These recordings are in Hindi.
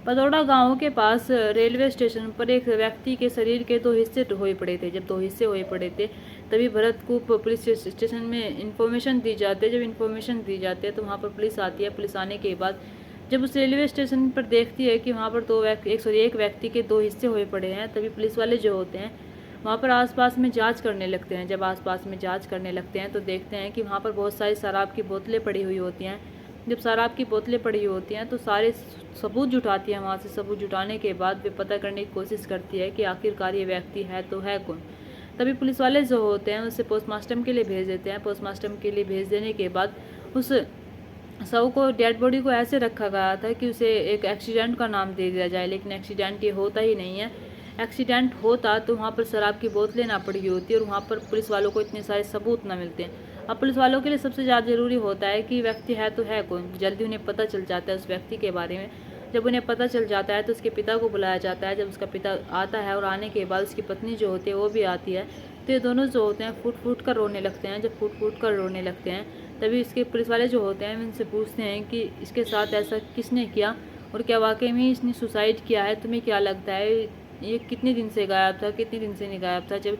पतौड़ा गांव के पास रेलवे स्टेशन पर एक व्यक्ति के शरीर के दो हिस्से हुए पड़े थे। जब दो हिस्से हुए पड़े थे तभी भरतकूप पुलिस स्टेशन में इन्फॉर्मेशन दी जाती है। जब इन्फॉर्मेशन दी जाती है तो वहाँ पर पुलिस आती है। पुलिस आने के बाद जब उस रेलवे स्टेशन पर देखती है कि वहाँ पर एक व्यक्ति के दो हिस्से हुए पड़े हैं, तभी पुलिस वाले जो होते हैं वहाँ पर आसपास में जांच करने लगते हैं। जब आसपास में जांच करने लगते हैं तो देखते हैं कि वहाँ पर बहुत सारी शराब की बोतलें पड़ी हुई होती हैं। जब शराब की बोतलें पड़ी होती हैं तो सारे सबूत जुटाती है। वहाँ से सबूत जुटाने के बाद वे पता करने की कोशिश करती है कि आखिरकार ये व्यक्ति है तो है कौन। तभी पुलिस वाले जो होते हैं उसे पोस्टमार्टम के लिए भेज देते हैं। पोस्टमार्टम के लिए भेज देने के बाद उस शव को, डेड बॉडी को ऐसे रखा गया था कि उसे एक एक्सीडेंट का नाम दे दिया जाए, लेकिन एक्सीडेंट ये होता ही नहीं है। एक्सीडेंट होता तो वहाँ पर शराब की बोतलें ना पड़ी होती और वहाँ पर पुलिस वालों को इतने सारे सबूत ना मिलते हैं। अब पुलिस वालों के लिए सबसे ज़्यादा ज़रूरी होता है कि व्यक्ति है तो है कौन। जल्दी उन्हें पता चल जाता है उस व्यक्ति के बारे में। जब उन्हें पता चल जाता है तो उसके पिता को बुलाया जाता है। जब उसका पिता आता है और आने के बाद उसकी पत्नी जो होती है वो भी आती है, तो ये दोनों जो होते हैं फूट फूट कर रोने लगते हैं। जब फूट फूट कर रोने लगते हैं तभी इसके पुलिस वाले जो होते हैं उनसे पूछते हैं कि इसके साथ ऐसा किसने किया और क्या वाकई में इसने सुसाइड किया है, तुम्हें क्या लगता है, ये कितने दिन से गायब था, कितने दिन से नहीं गायब था। जब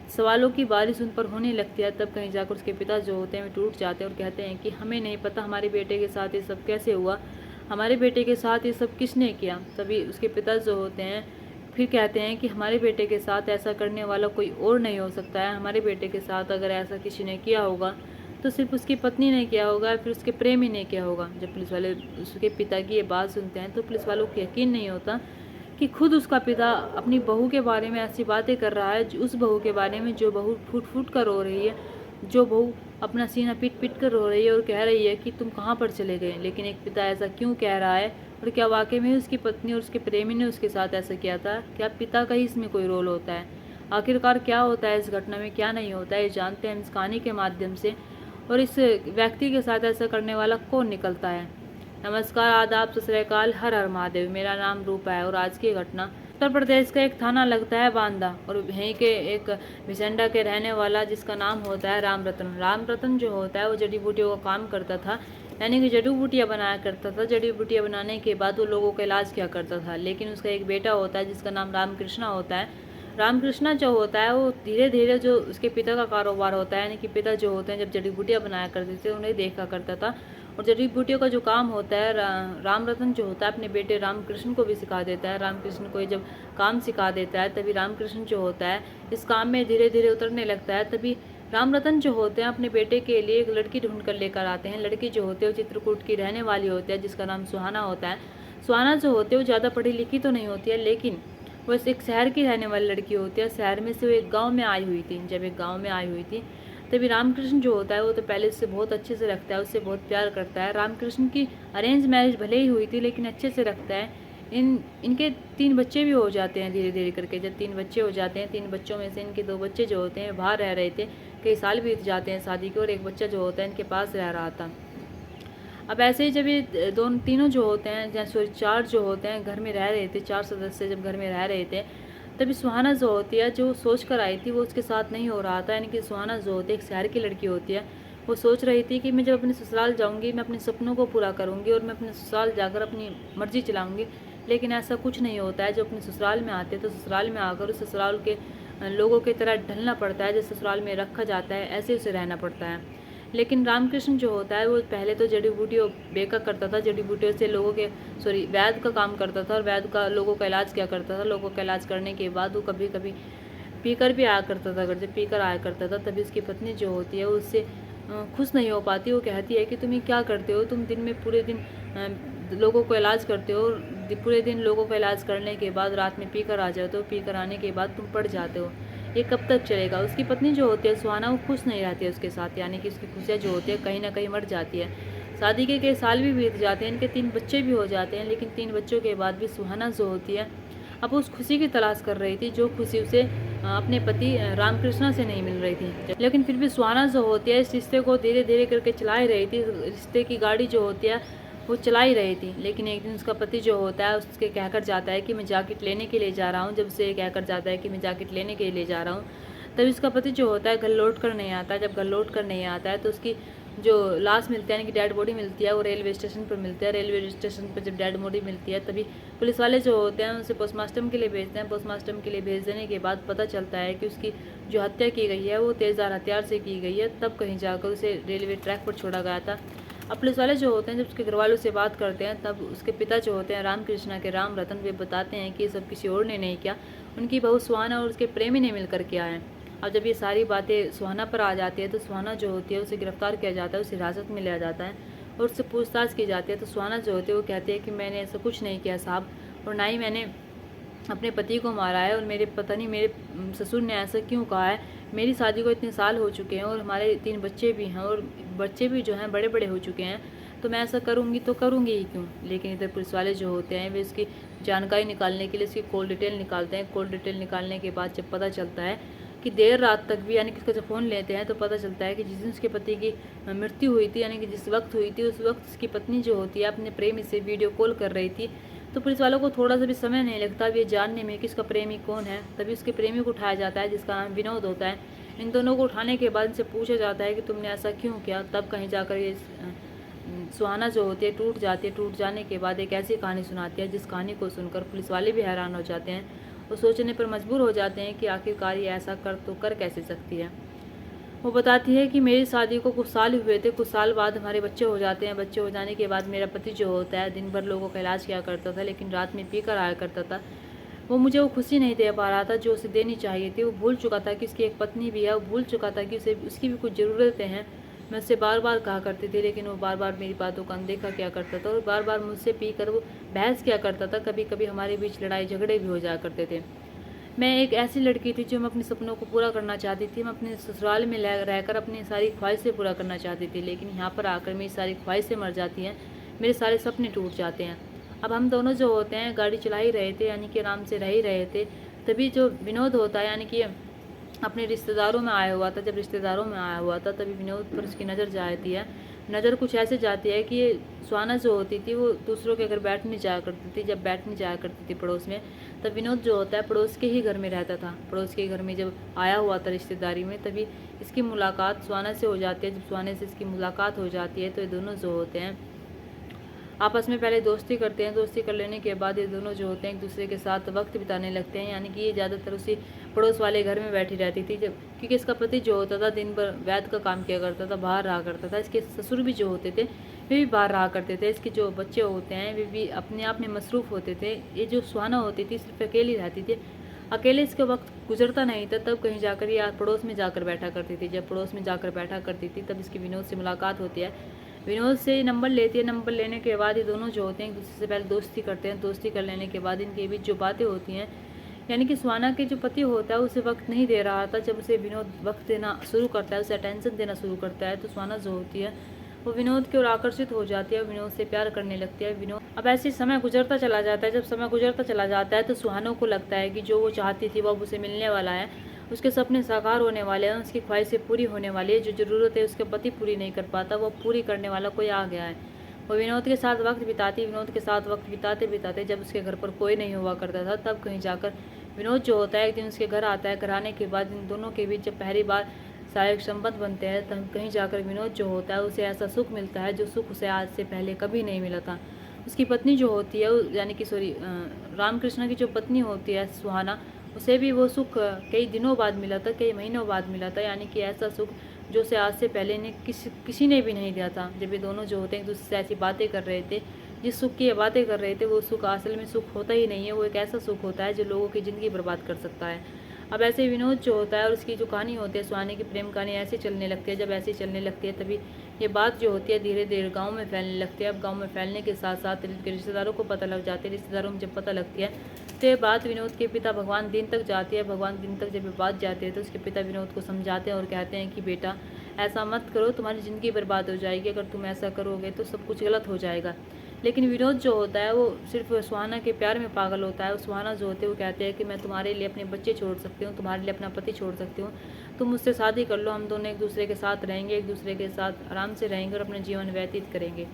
सवालों की बारिश उन पर होने लगती है तब कहीं जाकर उसके पिता जो होते हैं वे टूट जाते हैं और कहते हैं कि हमें नहीं पता हमारे बेटे के साथ ये सब कैसे हुआ, हमारे बेटे के साथ ये सब किसने किया। तभी उसके पिता जो होते हैं फिर कहते हैं कि हमारे बेटे के साथ ऐसा करने वाला कोई और नहीं हो सकता है। हमारे बेटे के साथ अगर ऐसा किसी ने किया होगा तो सिर्फ उसकी पत्नी ने किया होगा, फिर उसके प्रेमी ने किया होगा। जब पुलिस वाले उसके पिता की ये बात सुनते हैं तो पुलिस वालों को यकीन नहीं होता कि खुद उसका पिता अपनी बहू के बारे में ऐसी बातें कर रहा है, उस बहू के बारे में जो बहू फूट फूट कर रो रही है, जो बहू अपना सीना पीट पीट कर रो रही है और कह रही है कि तुम कहाँ पर चले गए। लेकिन एक पिता ऐसा क्यों कह रहा है और क्या वाकई में उसकी पत्नी और उसके प्रेमी ने उसके साथ ऐसा किया था? क्या पिता का ही इसमें कोई रोल होता है? आखिरकार क्या होता है इस घटना में, क्या नहीं होता है, ये जानते हैं हम इस कहानी के माध्यम से। और इस व्यक्ति के साथ ऐसा करने वाला कौन निकलता है। नमस्कार, आदाब, सत श्री अकाल, हर हर महादेव। मेरा नाम रूपा है और आज की घटना उत्तर प्रदेश का एक थाना लगता है बांदा और वहीं के एक भिसंडा के रहने वाला जिसका नाम होता है राम रतन। राम रतन जो होता है वो जड़ी बूटियों का काम करता था, यानी कि जड़ी बूटियाँ बनाया करता था। जड़ी बूटियाँ बनाने के बाद वो लोगों का इलाज किया करता था। लेकिन उसका एक बेटा होता है जिसका नाम रामकृष्णा होता है। रामकृष्णा जो होता है वो धीरे धीरे जो उसके पिता का कारोबार होता है, यानी कि पिता जो होते हैं जब जड़ी बूटियाँ बनाया करते थे उन्हें देखा करता था। और जड़ी बूटियों का जो काम होता है राम रतन जो होता है अपने बेटे रामकृष्ण को भी सिखा देता है। रामकृष्ण को जब काम सिखा देता है तभी रामकृष्ण जो होता है इस काम में धीरे धीरे उतरने लगता है। तभी राम रतन जो होते हैं अपने बेटे के लिए एक लड़की ढूंढ कर लेकर आते हैं। लड़की जो होती है वो चित्रकूट की रहने वाली होती है जिसका नाम सुहाना होता है। सुहाना जो होती है वो ज़्यादा पढ़ी लिखी तो नहीं होती है, लेकिन वो एक शहर की रहने वाली लड़की होती है। शहर में से वो एक गाँव में आई हुई थी। जब एक गाँव में आई हुई थी तभी रामकृष्ण जो होता है वो तो पहले उससे बहुत अच्छे से रखता है, उससे बहुत प्यार करता है। रामकृष्ण की अरेंज मैरिज भले ही हुई थी लेकिन अच्छे से रखता है। इनके 3 बच्चे भी हो जाते हैं धीरे धीरे करके। जब 3 बच्चे हो जाते हैं, 3 बच्चों में से इनके 2 बच्चे जो होते हैं बाहर रह रहे थे, कई साल बीत जाते हैं शादी के, और एक बच्चा जो होता है इनके पास रह रहा था। अब ऐसे ही जब ये तीनों जो होते हैं, जैसे 4 जो होते हैं घर में रह रहे थे, 4 सदस्य जब घर में रह रहे थे तभी सुहाना जो होती है जो सोच कर आई थी वो उसके साथ नहीं हो रहा था। यानी कि सुहाना जो होती है एक शहर की लड़की होती है, वो सोच रही थी कि मैं जब अपने ससुराल जाऊंगी मैं अपने सपनों को पूरा करूंगी और मैं अपने ससुराल जाकर अपनी मर्जी चलाऊंगी। लेकिन ऐसा कुछ नहीं होता है। जब अपने ससुराल में आते तो ससुराल में आकर उस ससुराल के लोगों की तरह ढलना पड़ता है। जैसे ससुराल में रखा जाता है ऐसे उसे रहना पड़ता है। लेकिन रामकृष्ण जो होता है वो पहले तो जड़ी बूटियों बेका करता था, जड़ी बूटियों से लोगों के वैद्य का काम करता था और वैद्य का लोगों का इलाज किया करता था। लोगों का इलाज करने के बाद वो कभी कभी पीकर भी आया करता था। अगर जब पीकर आया करता था तभी उसकी पत्नी जो होती है वो उससे खुश नहीं हो पाती। वो कहती है कि तुम ये क्या करते हो, तुम दिन में पूरे दिन लोगों को इलाज करते हो, पूरे दिन लोगों का इलाज करने के बाद रात में पीकर आ जाते हो, पीकर आने के बाद तुम पड़ जाते हो, ये कब तक चलेगा। उसकी पत्नी जो होती है सुहाना वो खुश नहीं रहती है उसके साथ, यानी कि उसकी खुशियाँ जो होती है कहीं ना कहीं मर जाती है। शादी के कई साल भी बीत जाते हैं, इनके 3 बच्चे भी हो जाते हैं, लेकिन 3 बच्चों के बाद भी सुहाना जो होती है अब उस खुशी की तलाश कर रही थी जो खुशी उसे अपने पति रामकृष्णा से नहीं मिल रही थी। लेकिन फिर भी सुहाना जो होती है इस रिश्ते को धीरे धीरे करके चला ही रही थी। रिश्ते की गाड़ी जो होती है वो चला ही रही थी। लेकिन एक दिन उसका पति जो होता है उसके कहकर जाता है कि मैं जैकेट लेने के लिए जा रहा हूँ। जब उसे कहकर जाता है कि मैं जैकेट लेने के लिए जा रहा हूँ तभी उसका पति जो होता है घर लौट कर नहीं आता। जब घर लौट कर नहीं आता है तो उसकी जो लाश मिलती है यानी कि डेड बॉडी मिलती है वो रेलवे स्टेशन पर मिलती है। रेलवे स्टेशन पर जब डेड बॉडी मिलती है तभी पुलिस वाले जो होते हैं उसे पोस्टमार्टम के लिए भेजते हैं। पोस्टमार्टम के लिए भेज देने के बाद पता चलता है कि उसकी जो हत्या की गई है वो तेज़धार हथियार से की गई है। तब कहीं जाकर उसे रेलवे ट्रैक पर छोड़ा गया था। अब पुलिस वाले जो होते हैं जब उसके घर वालों से बात करते हैं तब उसके पिता जो होते हैं रामकृष्णा के राम रतन, वे बताते हैं कि ये सब किसी और ने नहीं किया, उनकी बहू सुहाना और उसके प्रेमी ने मिलकर किया है। अब जब ये सारी बातें सुहाना पर आ जाती है तो सुहाना जो होती है उसे गिरफ्तार किया जाता है, उसे हिरासत में लिया जाता है और उससे पूछताछ की जाती है। तो सुहाना जो होती है वो कहती है कि मैंने ऐसा कुछ नहीं किया साहब, और ना ही मैंने अपने पति को मारा है, और मेरे पता नहीं मेरे ससुर ने ऐसा क्यों कहा है। मेरी शादी को इतने साल हो चुके हैं और हमारे 3 बच्चे भी हैं और बच्चे भी जो हैं बड़े बड़े हो चुके हैं, तो मैं ऐसा करूँगी तो करूँगी ही क्यों। लेकिन इधर पुलिस वाले जो होते हैं वे इसकी जानकारी निकालने के लिए इसकी कॉल डिटेल निकालते हैं। कॉल डिटेल निकालने के बाद जब पता चलता है कि देर रात तक भी यानी कि इसका जब फ़ोन लेते हैं तो पता चलता है कि जिस दिन उसके पति की मृत्यु हुई थी यानी कि जिस वक्त हुई थी उस वक्त उसकी पत्नी जो होती है अपने प्रेमी से वीडियो कॉल कर रही थी। तो पुलिस वालों को थोड़ा सा भी समय नहीं लगता अब ये जानने में कि इसका प्रेमी कौन है। तभी उसके प्रेमी को उठाया जाता है जिसका नाम विनोद होता है। इन दोनों को उठाने के बाद इनसे पूछा जाता है कि तुमने ऐसा क्यों किया। तब कहीं जाकर ये सुहाना जो होती है टूट जाती है। टूट जाने के बाद एक ऐसी कहानी सुनाती है जिस कहानी को सुनकर पुलिस वाले भी हैरान हो जाते हैं और सोचने पर मजबूर हो जाते हैं कि आखिरकार ये ऐसा कर कैसे सकती है। वो बताती है कि मेरी शादी को कुछ साल हुए थे, कुछ साल बाद हमारे बच्चे हो जाते हैं। बच्चे हो जाने के बाद मेरा पति जो होता है दिन भर लोगों का इलाज किया करता था, लेकिन रात में पी कर आया करता था। वो मुझे वो खुशी नहीं दे पा रहा था जो उसे देनी चाहिए थी। वो भूल चुका था कि उसकी एक पत्नी भी है, वो भूल चुका था कि उसे उसकी भी कुछ ज़रूरतें हैं। मैं उससे बार बार कहा करती थी लेकिन वो बार बार मेरी बातों का अनदेखा किया करता था और बार बार मुझसे पी कर वो बहस किया करता था। कभी कभी हमारे बीच लड़ाई झगड़े भी हो जाया करते थे। मैं एक ऐसी लड़की थी जो मैं अपने सपनों को पूरा करना चाहती थी। मैं अपने ससुराल में रहकर अपनी सारी ख्वाहिशें पूरा करना चाहती थी, लेकिन यहाँ पर आकर मेरी सारी ख्वाहिशें मर जाती हैं, मेरे सारे सपने टूट जाते हैं। अब हम दोनों जो होते हैं गाड़ी चला ही रहे थे यानी कि आराम से रह ही रहे थे, तभी जो विनोद होता है यानी कि अपने रिश्तेदारों में आया हुआ था। जब रिश्तेदारों में आया हुआ था तभी विनोद पर उसकी नज़र जाती है। नज़र कुछ ऐसे जाती है कि ये सुहाना जो होती थी वो दूसरों के घर बैठने जाया करती थी। जब बैठने जाया करती थी पड़ोस में, तब विनोद जो होता है पड़ोस के ही घर में रहता था। पड़ोस के घर में जब आया हुआ था रिश्तेदारी में, तभी इसकी मुलाकात सुहाना से हो जाती है। जब सुहाने से इसकी मुलाकात हो जाती है तो ये दोनों जो होते हैं आपस में पहले दोस्ती करते हैं। दोस्ती कर लेने के बाद ये दोनों जो होते हैं एक दूसरे के साथ वक्त बिताने लगते हैं। यानी कि ये ज़्यादातर उसी पड़ोस वाले घर में बैठी रहती थी जब, क्योंकि इसका पति जो होता था दिन भर वैद का काम किया करता था, बाहर रहा करता था। इसके ससुर भी जो होते थे वे भी बाहर रहा करते थे। इसके जो बच्चे होते हैं वे भी अपने आप में मसरूफ़ होते थे। ये जो सुहाना होती थी सिर्फ अकेली रहती थी, अकेले इसका वक्त गुजरता नहीं था। तब कहीं जाकर ये पड़ोस में जाकर बैठा करती थी। जब पड़ोस में जाकर बैठा करती थी तब इसकी विनोद से मुलाकात होती है। विनोद से नंबर लेती है। नंबर लेने के बाद ये दोनों जो होते हैं एक दूसरे से पहले दोस्ती करते हैं। दोस्ती कर लेने के बाद इनके बीच जो बातें होती हैं, यानी कि सुहाना के जो पति होता है उसे वक्त नहीं दे रहा था। जब उसे विनोद वक्त देना शुरू करता है, उसे अटेंशन देना शुरू करता है, तो सुहाना जो होती है वो विनोद की ओर आकर्षित हो जाती है, विनोद से प्यार करने लगती है। विनोद अब ऐसे समय गुजरता चला जाता है। जब समय गुजरता चला जाता है तो सुहाना को लगता है कि जो वो चाहती थी वो अब उसे मिलने वाला है, उसके सपने साकार होने वाले हैं, उसकी ख्वाहिशें पूरी होने वाली है। जो ज़रूरत है उसके पति पूरी नहीं कर पाता, वो पूरी करने वाला कोई आ गया है। वो विनोद के साथ वक्त बिताती। विनोद के साथ वक्त बिताते बिताते जब उसके घर पर कोई नहीं हुआ करता था, तब कहीं जाकर विनोद जो होता है एक दिन उसके घर आता है। घर आने के बाद इन दोनों के बीच जब पहली बार शारीरिक संबंध बनते हैं, तब कहीं जाकर विनोद जो होता है उसे ऐसा सुख मिलता है जो सुख उसे आज से पहले कभी नहीं मिला था। उसकी पत्नी जो होती है यानी कि रामकृष्ण की जो पत्नी होती है सुहाना, उसे भी वो सुख कई दिनों बाद मिला था, कई महीनों बाद मिला था। यानी कि ऐसा सुख जो उसे आज से पहले ने किसी ने भी नहीं दिया था। जब ये दोनों जो होते हैं एक दूसरे से ऐसी बातें कर रहे थे, जिस सुख की ये बातें कर रहे थे वो सुख असल में सुख होता ही नहीं है। वो एक ऐसा सुख होता है जो लोगों की ज़िंदगी बर्बाद कर सकता है। अब ऐसे विनोद जो होता है और उसकी जो कहानी होती है सुहाने की प्रेम कहानी ऐसे चलने लगती है। जब ऐसे चलने लगती है तभी ये बात जो होती है धीरे धीरे गांव में फैलने लगती है। अब गांव में फैलने के साथ साथ रिश्तेदारों को पता लग जाती है। रिश्तेदारों में जब पता लगती है तो ये बात विनोद के पिता भगवान दिन तक जाती है। भगवान दिन तक जब ये बात जाती है तो उसके पिता विनोद को समझाते हैं और कहते हैं कि बेटा ऐसा मत करो, तुम्हारी ज़िंदगी बर्बाद हो जाएगी। अगर तुम ऐसा करोगे तो सब कुछ गलत हो जाएगा। लेकिन विनोद जो होता है वो सिर्फ सुहाना के प्यार में पागल होता है। सुहाना जो होते हैं वो कहते हैं कि मैं तुम्हारे लिए अपने बच्चे छोड़ सकती हूँ, तुम्हारे लिए अपना पति छोड़ सकती हूँ, तुम मुझसे शादी कर लो, हम दोनों एक दूसरे के साथ रहेंगे, एक दूसरे के साथ आराम से रहेंगे और अपना जीवन व्यतीत करेंगे।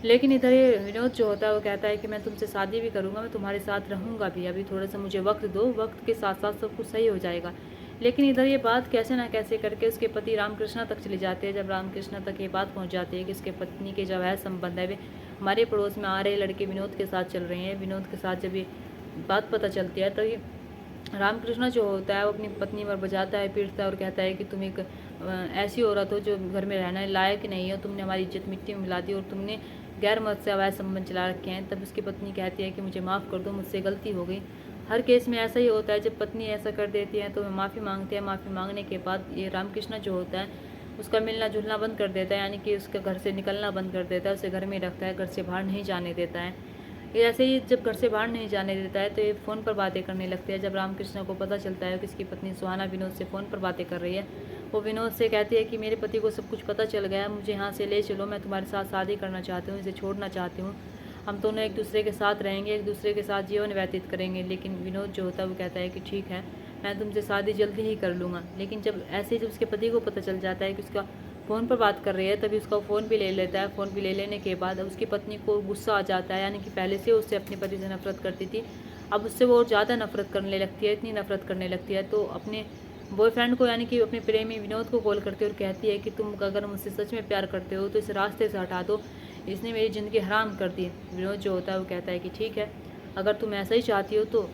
लेकिन इधर ये विनोद जो होता है वो कहता है कि मैं तुमसे शादी भी करूँगा, मैं तुम्हारे साथ रहूँगा भी, अभी थोड़ा सा मुझे वक्त दो, वक्त के साथ साथ सब कुछ सही हो जाएगा। लेकिन इधर ये बात कैसे ना कैसे करके उसके पति रामकृष्णा तक चली जाती है। जब रामकृष्णा तक ये बात पहुंच जाती है कि उसके पत्नी के जो है संबंध है वे हमारे पड़ोस में आ रहे लड़के विनोद के साथ चल रहे हैं, विनोद के साथ जब ये बात पता चलती है तो ये रामकृष्णा जो होता है वो अपनी पत्नी पर बजाता है, पीटता है और कहता है कि तुम एक ऐसी औरत हो जो घर में रहना लायक नहीं हो, तुमने हमारी इज्जत मिट्टी में मिला दी और तुमने गैर मर्द से अवैध संबंध चला रखे हैं। तब उसकी पत्नी कहती है कि मुझे माफ़ कर दो, मुझसे गलती हो गई। हर केस में ऐसा ही होता है, जब पत्नी ऐसा कर देती है तो वह माफ़ी मांगते हैं। माफ़ी मांगने के बाद ये रामकृष्णा जो होता है उसका मिलना जुलना बंद कर देता है, यानी कि उसके घर से निकलना बंद कर देता है, उसे घर में रखता है, घर से बाहर नहीं जाने देता है। ये ऐसे ही जब घर से बाहर नहीं जाने देता है तो ये फ़ोन पर बातें करने लगते हैं। जब रामकृष्ण को पता चलता है कि इसकी पत्नी सुहाना विनोद से फ़ोन पर बातें कर रही है, वो विनोद से कहती है कि मेरे पति को सब कुछ पता चल गया है, मुझे यहाँ से ले चलो, मैं तुम्हारे साथ शादी करना चाहती हूँ, इसे छोड़ना चाहती हूँ, हम दोनों एक दूसरे के साथ रहेंगे, एक दूसरे के साथ जीवन व्यतीत करेंगे। लेकिन विनोद जो होता है वो कहता है कि ठीक है, मैं तुमसे शादी जल्दी ही कर लूँगा। लेकिन जब उसके पति को पता चल जाता है कि उसका फ़ोन पर बात कर रही है, तभी उसका फ़ोन भी ले लेता है। फ़ोन भी ले लेने के बाद अब उसकी पत्नी को गुस्सा आ जाता है, यानी कि पहले से उससे अपने पति से नफरत करती थी, अब उससे वो और ज़्यादा नफरत करने लगती है, इतनी नफरत करने लगती है तो अपने बॉयफ्रेंड को यानी कि अपने प्रेमी विनोद को कॉल करती है और कहती है कि तुम अगर मुझसे सच में प्यार करते हो तो इस रास्ते से हटा दो, इसने मेरी ज़िंदगी हराम कर दी। विनोद जो होता है वो कहता है कि ठीक है, अगर तुम ऐसा ही चाहती हो तो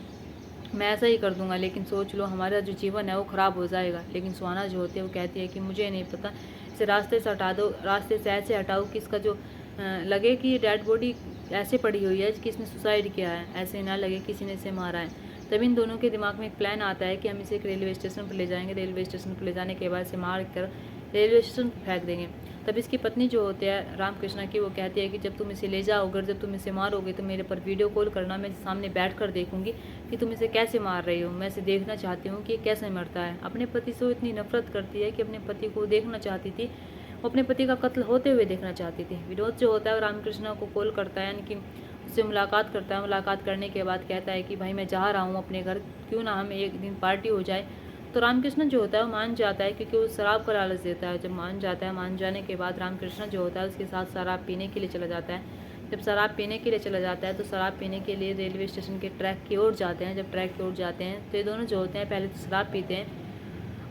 मैं ऐसा ही कर दूंगा, लेकिन सोच लो हमारा जो जीवन है वो ख़राब हो जाएगा। लेकिन सुहाना जो होती है वो कहती है कि मुझे नहीं पता, इसे रास्ते से हटा दो, रास्ते से ऐसे हटाओ कि इसका जो लगे कि डेड बॉडी ऐसे पड़ी हुई है कि इसने सुसाइड किया है, ऐसे ना लगे किसी ने इसे मारा है। तभी इन दोनों के दिमाग में एक प्लान आता है कि हम इसे एक रेलवे स्टेशन पर ले जाएंगे, रेलवे स्टेशन पर ले जाने के बाद इसे मार कर रेलवे स्टेशन पर फेंक देंगे। तब इसकी पत्नी जो होती है रामकृष्णा की, वो कहती है कि जब तुम इसे ले जाओगे, जब तुम इसे मारोगे तो मेरे पर वीडियो कॉल करना, मैं सामने बैठ कर देखूंगी कि तुम इसे कैसे मार रही हो, मैं इसे देखना चाहती हूँ कि कैसे मरता है। अपने पति से वो इतनी नफरत करती है कि अपने पति को देखना चाहती थी, वो अपने पति का कत्ल होते हुए देखना चाहती थी। विनोद जो होता है वो रामकृष्णा को कॉल करता है, यानी कि उससे मुलाकात करता है। मुलाकात करने के बाद कहता है कि भाई मैं जा रहा हूँ अपने घर, क्यों ना हम एक दिन पार्टी हो जाए। तो रामकृष्ण जो होता है वो मान जाता है, क्योंकि वो शराब का लालच देता है। जब मान जाता है, मान जाने के बाद रामकृष्ण जो होता है उसके साथ शराब पीने के लिए चला जाता है। जब शराब पीने के लिए चला जाता है तो शराब पीने के लिए रेलवे स्टेशन के ट्रैक की ओर जाते हैं। जब ट्रैक की ओर जाते हैं तो ये दोनों जो होते हैं पहले तो शराब पीते हैं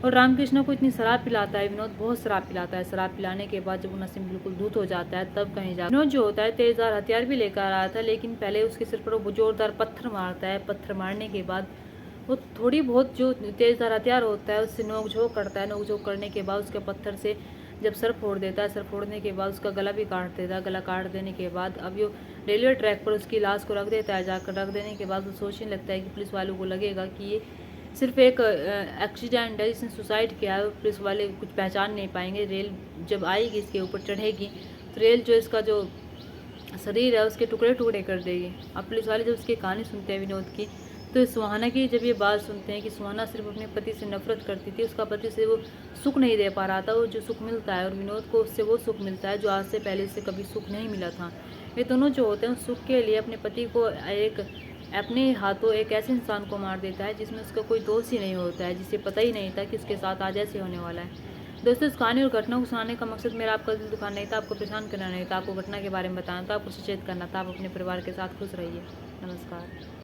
और रामकृष्ण को इतनी शराब पिलाता है विनोद, बहुत शराब पिलाता है। शराब पिलाने के बाद जब वो नशे में बिल्कुल धूत हो जाता है तब कहीं जा विनोद जो होता है तेजदार हथियार भी लेकर आया था, लेकिन पहले उसके सिर पर वो जोरदार पत्थर मारता है। पत्थर मारने के बाद वो थोड़ी बहुत जो तेजदार हथियार होता है उससे नोक-झोंक करता है। नोक-झोंक करने के बाद उसके पत्थर से जब सर फोड़ देता है, सर फोड़ने के बाद उसका गला भी काट देता है। गला काट देने के बाद अब यो रेलवे ट्रैक पर उसकी लाश को रख देता है। जाकर रख देने के बाद वो सोचने लगता है कि पुलिस वालों को लगेगा कि ये सिर्फ एक एक्सीडेंट है, जिसने सुसाइड किया है, पुलिस वाले कुछ पहचान नहीं पाएंगे। रेल जब आएगी इसके ऊपर चढ़ेगी तो रेल जो इसका जो शरीर है उसके टुकड़े टुकड़े कर देगी। अब पुलिस वाले जब उसकी कहानी सुनते हैं विनोद की, तो सुहाना की जब ये बात सुनते हैं कि सुहाना सिर्फ अपने पति से नफरत करती थी, उसका पति से वो सुख नहीं दे पा रहा था, वो जो सुख मिलता है और विनोद को उससे वो सुख मिलता है जो आज से पहले से कभी सुख नहीं मिला था। ये दोनों जो होते हैं उस सुख के लिए अपने पति को अपने हाथों एक ऐसे इंसान को मार देता है जिसमें उसका कोई दोष ही नहीं होता है, जिसे पता ही नहीं था कि उसके साथ आज ऐसे होने वाला है। दोस्तों, इस कहानी और घटना को सुनाने का मकसद मेरा आपका दिल दुखाना नहीं था, आपको परेशान करना नहीं था, आपको घटना के बारे में बताना था, आपको सचेत करना था। आप अपने परिवार के साथ खुश रहिए। नमस्कार।